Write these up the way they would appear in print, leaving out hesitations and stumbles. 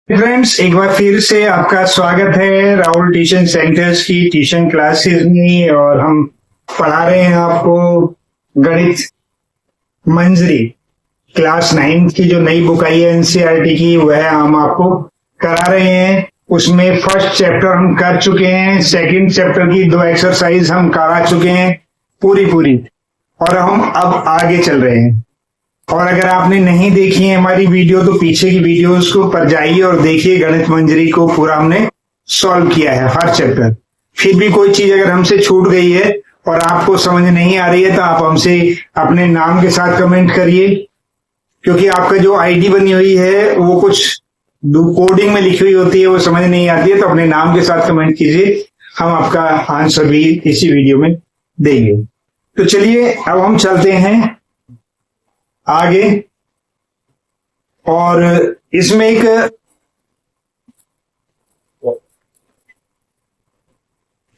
Friends, एक बार फिर से आपका स्वागत है राहुल ट्यूशन सेंटर्स की ट्यूशन क्लासेस में। और हम पढ़ा रहे हैं आपको गणित मंजरी क्लास 9 की जो नई बुक आई है एनसीईआरटी की, वह हम आपको करा रहे हैं। उसमें फर्स्ट चैप्टर हम कर चुके हैं, सेकंड चैप्टर की 2 एक्सरसाइज हम करा चुके हैं पूरी और हम अब आगे चल रहे हैं। और अगर आपने नहीं देखी है हमारी वीडियो तो पीछे की वीडियोस को पर जाइए और देखिए। गणित मंजरी को पूरा हमने सॉल्व किया है हर चैप्टर। फिर भी कोई चीज अगर हमसे छूट गई है और आपको समझ नहीं आ रही है तो आप हमसे अपने नाम के साथ कमेंट करिए, क्योंकि आपका जो आईडी बनी हुई है वो कुछ कोडिंग में लिखी हुई होती है, वो समझ नहीं आती है। तो अपने नाम के साथ कमेंट कीजिए, हम आपका आंसर भी इसी वीडियो में देंगे। तो चलिए अब हम चलते हैं आगे। और इसमें एक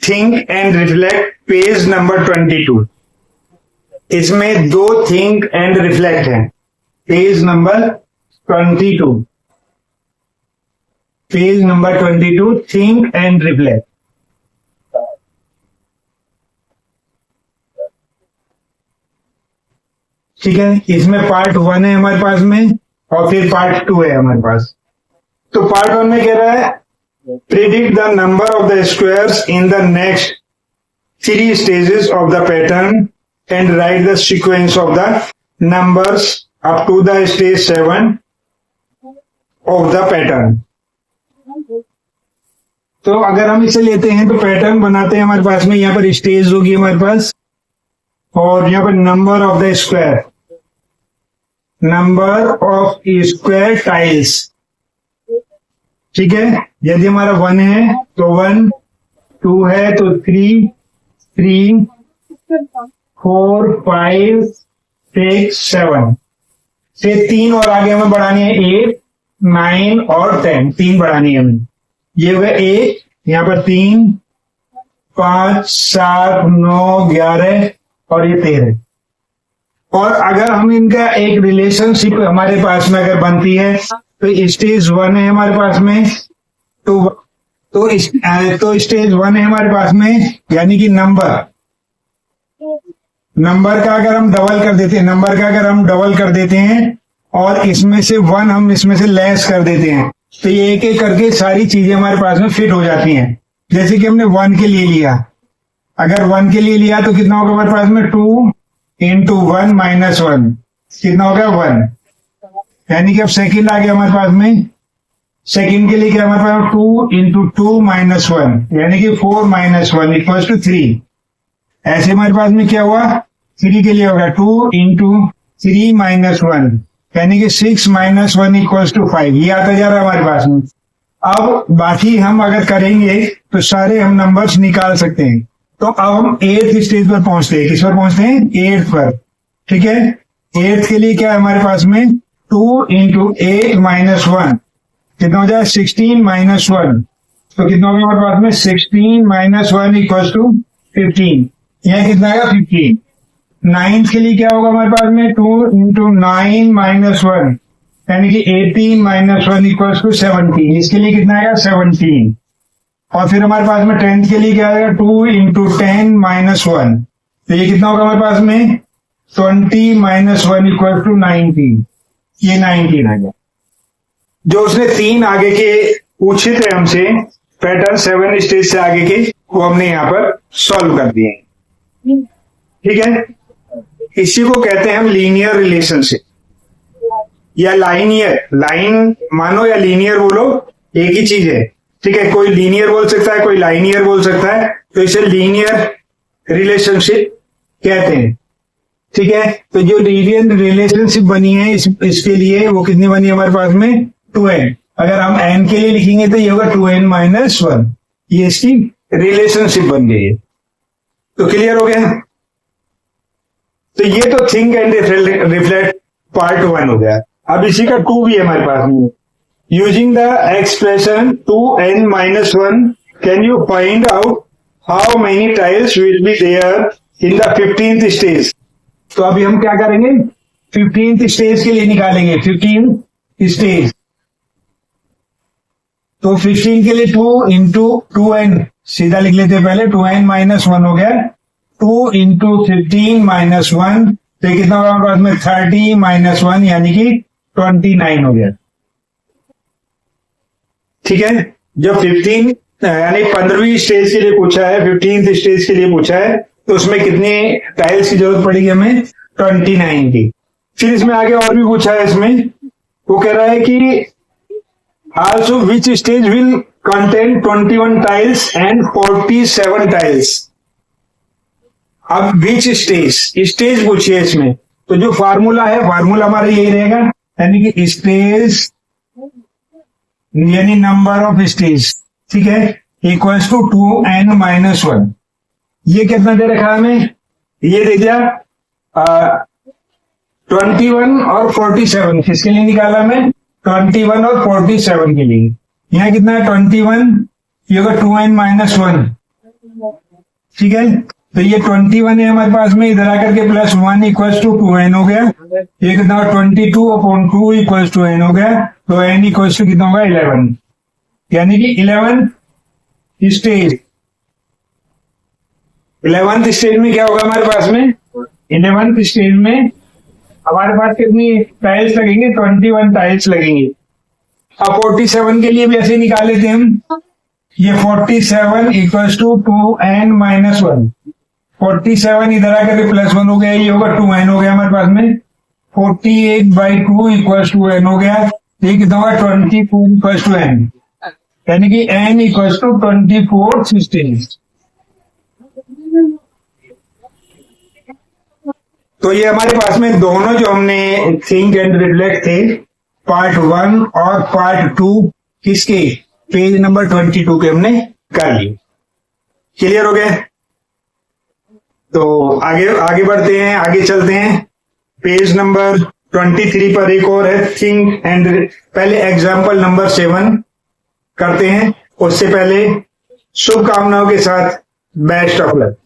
think and reflect page number 22, इसमें 2 थिंक एंड रिफ्लेक्ट है। Page number 22, page number 22, think and reflect. ठीक है, इसमें पार्ट 1 है हमारे पास में और फिर पार्ट 2 है हमारे पास। तो पार्ट 1 में कह रहा है predict the number of the squares in the next 3 stages of the pattern and write the sequence of the numbers up to the stage 7 of the pattern. तो अगर हम इसे लेते हैं तो पैटर्न बनाते हैं, हमारे पास में यहाँ पर स्टेज होगी हमारे पास, और यहाँ पर number of the square, number of square tiles. ठीक है, यदि हमारा 1 है तो 1, 2 है तो 3, 4, 5, 6, 7 से 3 और आगे हमें बढ़ानी है 8, 9 और 10, 3 बढ़ानी है हमें। ये हुआ 1, यहाँ पर 3, 5, 7, 9, 11 और ये 13। और अगर हम इनका एक रिलेशनशिप हमारे पास में अगर बनती है तो स्टेज 1 है हमारे पास में, तो स्टेज 1 है हमारे पास में, यानी कि नंबर का अगर हम डबल कर देते हैं और इसमें से 1 हम इसमें से लेस कर देते हैं, तो ये एक एक करके सारी चीजें हमारे पास में फिट हो जाती हैं। जैसे कि हमने 1 के लिए लिया, अगर 1 के लिए लिया तो कितना होगा हमारे पास में 2 इंटू 1 माइनस 1, कितना होगा 1। यानी कि अब सेकंड आ गया हमारे पास में, सेकंड के लिए क्या हमारे पास 2 इंटू 2 माइनस 1, यानी कि 4 माइनस 1 इक्वल्स टू 3। ऐसे हमारे पास में क्या हुआ, 3 के लिए होगा 2 इंटू 3 माइनस 1, यानी कि 6 माइनस 1 इक्वल्स टू 5। ये आता जा रहा है हमारे पास में। अब बाकी हम अगर करेंगे तो सारे हम नंबर्स निकाल सकते हैं। तो अब हम 8th स्टेज पर पहुंचते हैं। किस पर पहुंचते हैं, 8th पर। ठीक है, 8th के लिए क्या है हमारे पास में 2 इंटू 8 माइनस 1, कितना हो जाए 16 माइनस 1, तो कितना होगा हमारे पास में 16 माइनस 1 इक्वल्स टू 15। यह कितना आएगा 15। 9th के लिए क्या होगा हमारे पास में 2 इंटू 9 माइनस 1, यानी कि 18 माइनस 1 इक्वल्स टू 17। इसके लिए कितना आएगा 17। और फिर हमारे पास में 10th के लिए क्या आएगा 2 इंटू 10 माइनस 1, तो ये कितना होगा हमारे पास में 20 माइनस 1 इक्वल टू 19। ये 19 आ गया। जो उसने 3 आगे के पूछे थे हमसे पैटर्न 7 स्टेज से आगे के, वो हमने यहाँ पर सॉल्व कर दिए। ठीक है, इसी को कहते हैं हम लीनियर रिलेशनशिप या लाइन मानो या लीनियर बोलो, एक ही चीज है। ठीक है, कोई लीनियर बोल सकता है, कोई लाइनियर बोल सकता है, तो इसे लीनियर रिलेशनशिप कहते हैं। ठीक है, तो जो लीनियर रिलेशनशिप बनी है इसके लिए वो कितनी बनी है हमारे पास में 2n। अगर हम n के लिए लिखेंगे तो ये होगा 2n माइनस 1, ये इसकी रिलेशनशिप बन गई है। तो क्लियर हो गया। तो ये तो थिंक एंड रिफ्लेक्ट पार्ट 1 हो गया। अब इसी का 2 भी है हमारे पास में। Using the expression 2n minus 1, can you find out how many tiles will be there in the 15th stage? तो अभी हम क्या करेंगे, 15th स्टेज के लिए निकालेंगे। 15th स्टेज तो 15 के लिए 2 इंटू 2n सीधा लिख लेते हैं पहले, 2n माइनस 1 हो गया, 2 इंटू 15 माइनस 1, तो ये कितना होगा हमारे पास में 30 माइनस 1 यानी कि 29 हो गया। ठीक है, जब 15 यानी 15वीं स्टेज के लिए पूछा है, 15th स्टेज के लिए पूछा है, तो उसमें कितने टाइल्स की जरूरत पड़ेगी हमें, 29 की। फिर इसमें आगे और भी पूछा है, इसमें वो कह रहा है कि also which stage will contain 21 tiles and 47 tiles। अब which स्टेज पूछिए इसमें, तो जो फार्मूला है, फार्मूला हमारा यही रहेगा, यानी कि स्टेज यानी नंबर ऑफ स्टेज, ठीक है, इक्वल्स टू 2n माइनस 1। ये कितना दे रखा है हमें, ये दे दिया 21 और 47, किसके लिए निकाला हमें, 21 और 47 के लिए। यहाँ कितना है 21, ये होगा 2n माइनस 1, ठीक है, तो ये 21 है हमारे पास में, इधर आकर के प्लस 1 इक्वल्स टू 2n हो गया, ये कितना होगा 22/2 इक्वल्स टू n हो गया, तो n इक्वल्स टू कितना होगा 11, यानी कि 11th स्टेज। 11th स्टेज में क्या होगा हमारे पास में, 11th स्टेज में हमारे पास कितनी टाइल्स लगेंगे, 21 टाइल्स लगेंगे। अब 47 के लिए भी ऐसे निकाल लेते हैं हम, ये 47 इक्वल्स टू 2n माइनस 1, 47 इधर आकर के प्लस 1 हो गया, ये होगा 2n हो गया हमारे पास में, 48/2 इक्वल्स टू n हो गया, ये कितना होगा 24 इक्वल्स टू n, यानी कि n equals to 24th stage. तो ये हमारे पास में दोनों जो हमने थिंक एंड रिफ्लेक्ट थे, पार्ट 1 और पार्ट 2 किसके, पेज नंबर 22 के हमने कर लिए। क्लियर हो गए, तो आगे बढ़ते हैं, आगे चलते हैं। पेज नंबर 23 पर एक और है थिंक एंड, पहले एग्जाम्पल नंबर 7 करते हैं, उससे पहले शुभकामनाओं के साथ बेस्ट ऑफ लक।